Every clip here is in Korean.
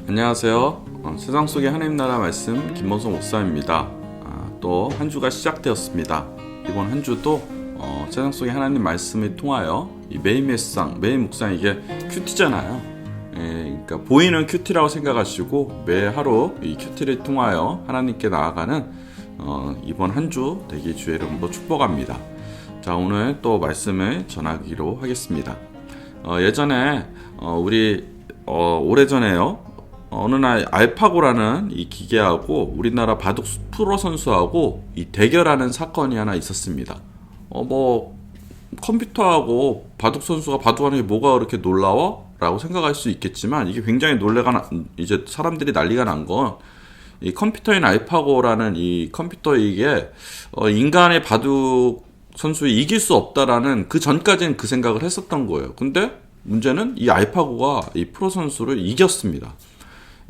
안녕하세요. 세상 속의 하나님 나라 말씀 김mon성 목사입니다. 또 한 주가 시작되었습니다. 이번 한 주도 세상 속의 하나님 말씀을 통하여 이 매일 묵상 이게 큐티잖아요. 그러니까 보이는 큐티라고 생각하시고 매 하루 이 큐티를 통하여 하나님께 나아가는 이번 한 주 되기 주의 이름으로 축복합니다. 자, 오늘 또 말씀을 전하기로 하겠습니다. 예전에 우리 오래전에요. 어느 날 알파고라는 이 기계하고 우리나라 바둑 프로 선수하고 이 대결하는 사건이 하나 있었습니다. 컴퓨터하고 바둑 선수가 바둑하는 게 뭐가 그렇게 놀라워? 라고 생각할 수 있겠지만 이게 굉장히 이제 사람들이 난리가 난 건 이 컴퓨터인 알파고라는 이 컴퓨터 이게 인간의 바둑 선수에 이길 수 없다라는 그 전까지는 그 생각을 했었던 거예요. 근데 문제는 이 알파고가 이 프로 선수를 이겼습니다.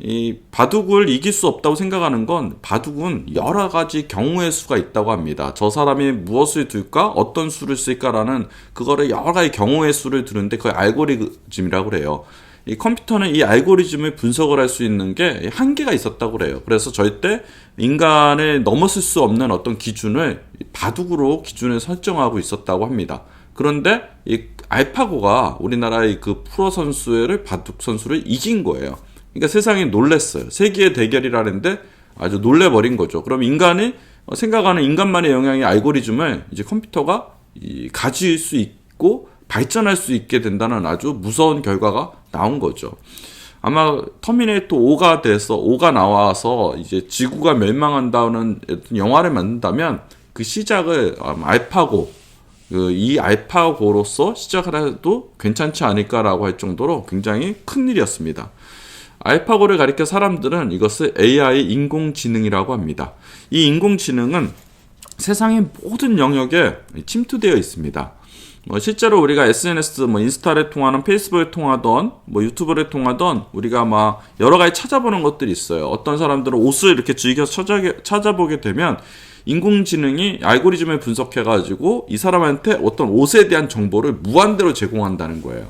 이 바둑을 이길 수 없다고 생각하는 건 바둑은 여러 가지 경우의 수가 있다고 합니다. 저 사람이 무엇을 둘까? 어떤 수를 쓸까라는 그거를 여러 가지 경우의 수를 두는데 그걸 알고리즘이라고 그래요. 이 컴퓨터는 이 알고리즘을 분석을 할 수 있는 게 한계가 있었다고 그래요. 그래서 절대 인간을 넘어설 수 없는 어떤 기준을 바둑으로 기준을 설정하고 있었다고 합니다. 그런데 이 알파고가 우리나라의 그 프로 선수를 바둑 선수를 이긴 거예요. 그러니까 세상이 놀랬어요. 세계의 대결이라는데 아주 놀래버린 거죠. 그럼 인간이 생각하는 인간만의 영향의 알고리즘을 이제 컴퓨터가 가질 수 있고 발전할 수 있게 된다는 아주 무서운 결과가 나온 거죠. 아마 터미네이터 5가 나와서 이제 지구가 멸망한다는 영화를 만든다면 그 시작을 알파고 이 알파고로서 시작을 해도 괜찮지 않을까라고 할 정도로 굉장히 큰 일이었습니다. 알파고를 가리켜 사람들은 이것을 AI 인공지능이라고 합니다. 이 인공지능은 세상의 모든 영역에 침투되어 있습니다. 실제로 우리가 SNS, 인스타를 통하든 페이스북을 통하든 유튜브를 통하든 우리가 막 여러 가지 찾아보는 것들이 있어요. 어떤 사람들은 옷을 이렇게 즐겨서 찾아보게 되면 인공지능이 알고리즘을 분석해가지고 이 사람한테 어떤 옷에 대한 정보를 무한대로 제공한다는 거예요.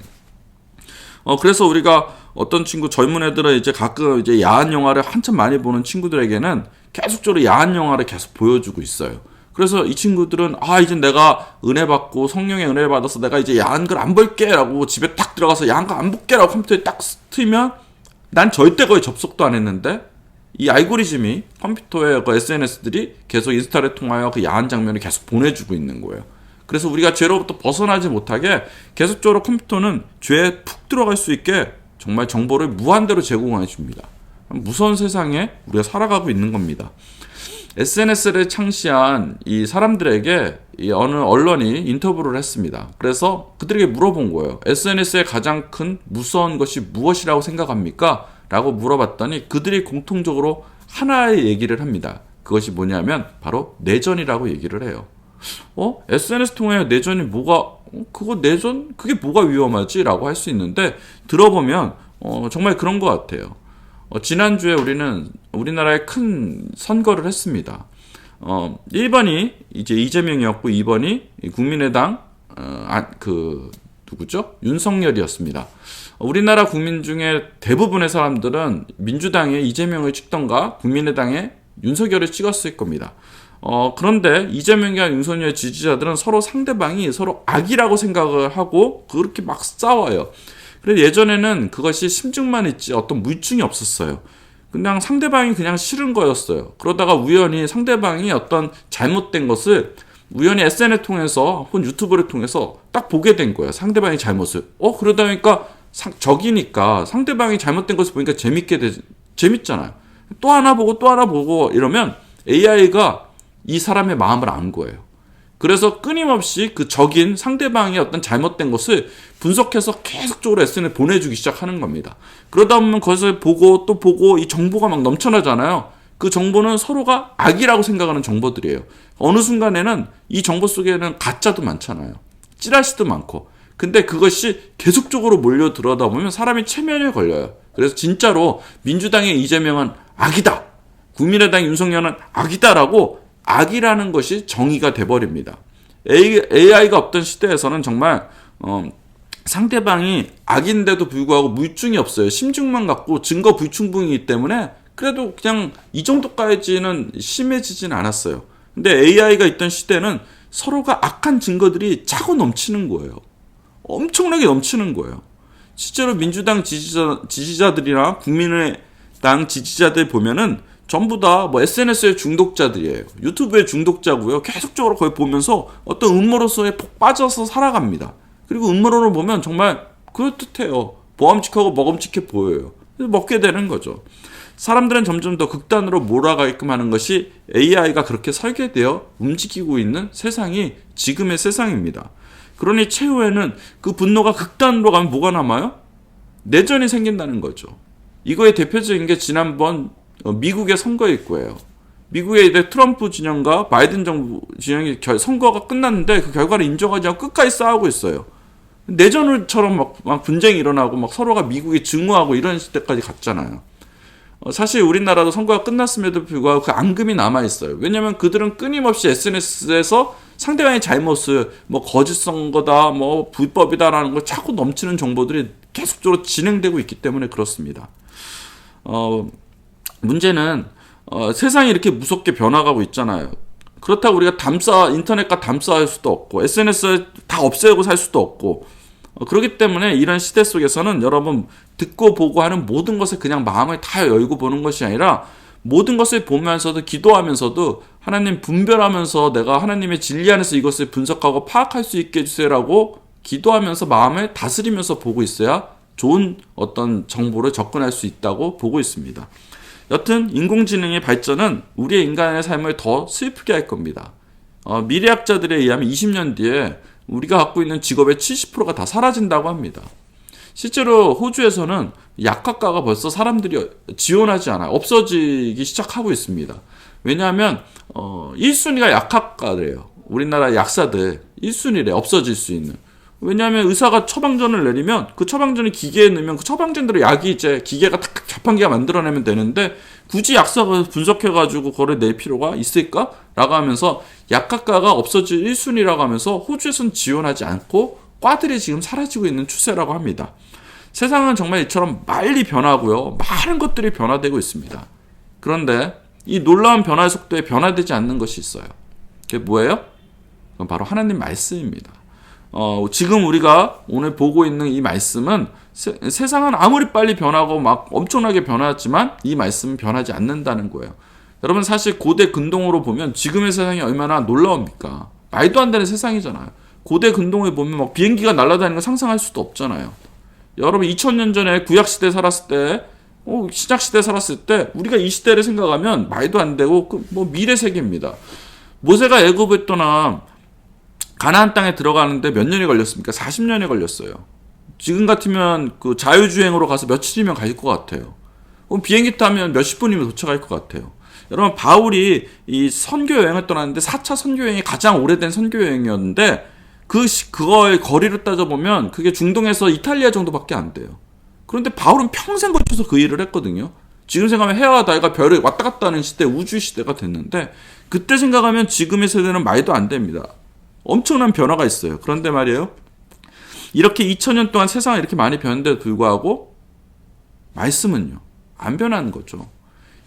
그래서 우리가 어떤 젊은 애들은 이제 가끔 이제 야한 영화를 한참 많이 보는 친구들에게는 계속적으로 야한 영화를 계속 보여주고 있어요. 그래서 이 친구들은 이제 내가 은혜 받고 성령의 은혜를 받아서 내가 이제 야한 걸 안 볼게 라고 집에 딱 들어가서 야한 거 안 볼게 라고 컴퓨터에 딱 틀면 난 절대 거의 접속도 안 했는데 이 알고리즘이 컴퓨터의 그 SNS들이 계속 인스타를 통하여 그 야한 장면을 계속 보내주고 있는 거예요. 그래서 우리가 죄로부터 벗어나지 못하게 계속적으로 컴퓨터는 죄에 푹 들어갈 수 있게 정말 정보를 무한대로 제공해 줍니다. 무서운 세상에 우리가 살아가고 있는 겁니다. SNS를 창시한 이 사람들에게 이 어느 언론이 인터뷰를 했습니다. 그래서 그들에게 물어본 거예요. SNS의 가장 큰 무서운 것이 무엇이라고 생각합니까? 라고 물어봤더니 그들이 공통적으로 하나의 얘기를 합니다. 그것이 뭐냐면 바로 내전이라고 얘기를 해요. SNS 통해 내전이 그게 뭐가 위험하지? 라고 할 수 있는데 들어보면 정말 그런 것 같아요. 지난주에 우리나라에 큰 선거를 했습니다. 1번이 이제 이재명이었고 2번이 국민의당 누구죠? 윤석열이었습니다. 우리나라 국민 중에 대부분의 사람들은 민주당에 이재명을 찍던가 국민의당에 윤석열을 찍었을 겁니다. 그런데 이재명과 윤석열 지지자들은 상대방이 서로 악이라고 생각을 하고 그렇게 막 싸워요. 그래서 예전에는 그것이 심증만 있지 어떤 물증이 없었어요. 그냥 상대방이 그냥 싫은 거였어요. 그러다가 우연히 상대방이 어떤 잘못된 것을 우연히 SNS를 통해서 혹은 유튜브를 통해서 딱 보게 된 거예요. 상대방의 잘못을. 그러다 보니까 적이니까 상대방이 잘못된 것을 보니까 재밌잖아요. 또 하나 보고 이러면 AI가 이 사람의 마음을 안 거예요. 그래서 끊임없이 그 적인 상대방의 어떤 잘못된 것을 분석해서 계속적으로 SNS에 보내주기 시작하는 겁니다. 그러다 보면 그것을 보고 또 보고 이 정보가 막 넘쳐나잖아요. 그 정보는 서로가 악이라고 생각하는 정보들이에요. 어느 순간에는 이 정보 속에는 가짜도 많잖아요. 찌라시도 많고. 근데 그것이 계속적으로 몰려 들어다 보면 사람이 체면에 걸려요. 그래서 진짜로 민주당의 이재명은 악이다. 국민의당 윤석열은 악이다라고 악이라는 것이 정의가 돼버립니다. AI가 없던 시대에서는 정말 상대방이 악인데도 불구하고 물증이 없어요. 심증만 갖고 증거 불충분이기 때문에 그래도 그냥 이 정도까지는 심해지진 않았어요. 근데 AI가 있던 시대는 서로가 악한 증거들이 차고 넘치는 거예요. 엄청나게 넘치는 거예요. 실제로 민주당 지지자들이나 국민의당 지지자들 보면은 전부 다 뭐 SNS의 중독자들이에요. 유튜브의 중독자고요. 계속적으로 그걸 보면서 어떤 음모론에 폭 빠져서 살아갑니다. 그리고 음모론을 보면 정말 그럴듯해요. 보암직하고 먹음직해 보여요. 그래서 먹게 되는 거죠. 사람들은 점점 더 극단으로 몰아가게끔 하는 것이 AI가 그렇게 설계되어 움직이고 있는 세상이 지금의 세상입니다. 그러니 최후에는 그 분노가 극단으로 가면 뭐가 남아요? 내전이 생긴다는 거죠. 이거의 대표적인 게 지난번 미국의 선거일거예요. 미국의 이제 트럼프 진영과 바이든 정부 진영이 선거가 끝났는데 그 결과를 인정하지 않고 끝까지 싸우고 있어요. 내전처럼 막 분쟁이 일어나고 막 서로가 미국이 증오하고 이런 시대까지 갔잖아요. 사실 우리나라도 선거가 끝났음에도 불구하고 그 앙금이 남아있어요. 왜냐면 그들은 끊임없이 SNS에서 상대방의 잘못을 뭐 거짓 선거다, 뭐 불법이다라는 걸 자꾸 넘치는 정보들이 계속적으로 진행되고 있기 때문에 그렇습니다. 문제는 세상이 이렇게 무섭게 변화가고 있잖아요. 그렇다고 우리가 인터넷과 담싸할 수도 없고 SNS를 다 없애고 살 수도 없고 그렇기 때문에 이런 시대 속에서는 여러분 듣고 보고 하는 모든 것에 그냥 마음을 다 열고 보는 것이 아니라 모든 것을 보면서도 기도하면서도 하나님 분별하면서 내가 하나님의 진리 안에서 이것을 분석하고 파악할 수 있게 해주세요라고 기도하면서 마음을 다스리면서 보고 있어야 좋은 어떤 정보를 접근할 수 있다고 보고 있습니다. 여튼 인공지능의 발전은 우리의 인간의 삶을 더 슬프게 할 겁니다. 미래학자들에 의하면 20년 뒤에 우리가 갖고 있는 직업의 70%가 다 사라진다고 합니다. 실제로 호주에서는 약학과가 벌써 사람들이 지원하지 않아요. 없어지기 시작하고 있습니다. 왜냐하면 1순위가 약학과래요. 우리나라 약사들 1순위래 없어질 수 있는. 왜냐하면 의사가 처방전을 내리면 그 처방전을 기계에 넣으면 그 처방전대로 약이 이제 기계가 딱 자판기가 만들어내면 되는데 굳이 약사가 분석해가지고 그걸 낼 필요가 있을까? 라고 하면서 약학과가 없어질 1순위라고 하면서 호주에서는 지원하지 않고 과들이 지금 사라지고 있는 추세라고 합니다. 세상은 정말 이처럼 빨리 변하고요. 많은 것들이 변화되고 있습니다. 그런데 이 놀라운 변화의 속도에 변화되지 않는 것이 있어요. 그게 뭐예요? 그건 바로 하나님 말씀입니다. 지금 우리가 오늘 보고 있는 이 말씀은 세상은 아무리 빨리 변하고 막 엄청나게 변하지만 이 말씀은 변하지 않는다는 거예요. 여러분 사실 고대 근동으로 보면 지금의 세상이 얼마나 놀라웁니까? 말도 안 되는 세상이잖아요. 고대 근동에 보면 막 비행기가 날아다니는 거 상상할 수도 없잖아요. 여러분 2000년 전에 구약시대 살았을 때 신약시대 살았을 때 우리가 이 시대를 생각하면 말도 안 되고 뭐 미래 세계입니다. 모세가 애굽을 떠나 가나안 땅에 들어가는데 몇 년이 걸렸습니까? 40년이 걸렸어요. 지금 같으면 그 자유주행으로 가서 며칠이면 갈 것 같아요. 비행기 타면 몇십 분이면 도착할 것 같아요. 여러분 바울이 이 선교 여행을 떠났는데 4차 선교 여행이 가장 오래된 선교 여행이었는데 그거의 거리로 따져보면 그게 중동에서 이탈리아 정도밖에 안 돼요. 그런데 바울은 평생 걸쳐서 그 일을 했거든요. 지금 생각하면 해와 달과 별을 왔다 갔다 하는 시대, 우주 시대가 됐는데 그때 생각하면 지금의 세대는 말도 안 됩니다. 엄청난 변화가 있어요. 그런데 말이에요. 이렇게 2000년 동안 세상이 이렇게 많이 변했는데도 불구하고 말씀은요. 안 변하는 거죠.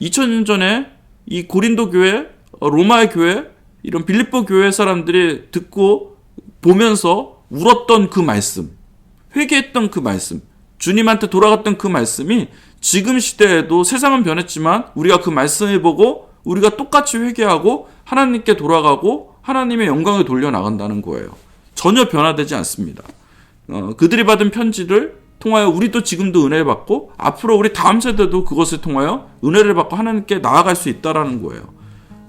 2000년 전에 이 고린도 교회, 로마의 교회, 이런 빌립보 교회 사람들이 듣고 보면서 울었던 그 말씀, 회개했던 그 말씀, 주님한테 돌아갔던 그 말씀이 지금 시대에도 세상은 변했지만 우리가 그 말씀을 보고 우리가 똑같이 회개하고 하나님께 돌아가고 하나님의 영광을 돌려나간다는 거예요. 전혀 변화되지 않습니다. 그들이 받은 편지를 통하여 우리도 지금도 은혜를 받고 앞으로 우리 다음 세대도 그것을 통하여 은혜를 받고 하나님께 나아갈 수 있다는 거예요.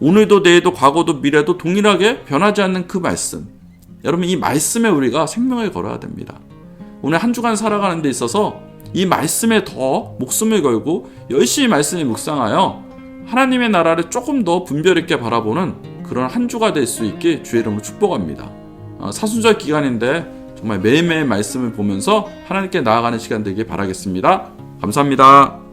오늘도 내일도 과거도 미래도 동일하게 변하지 않는 그 말씀. 여러분 이 말씀에 우리가 생명을 걸어야 됩니다. 오늘 한 주간 살아가는 데 있어서 이 말씀에 더 목숨을 걸고 열심히 말씀을 묵상하여 하나님의 나라를 조금 더 분별 있게 바라보는 그런 한 주가 될 수 있게 주의 이름으로 축복합니다. 사순절 기간인데 정말 매일매일 말씀을 보면서 하나님께 나아가는 시간 되길 바라겠습니다. 감사합니다.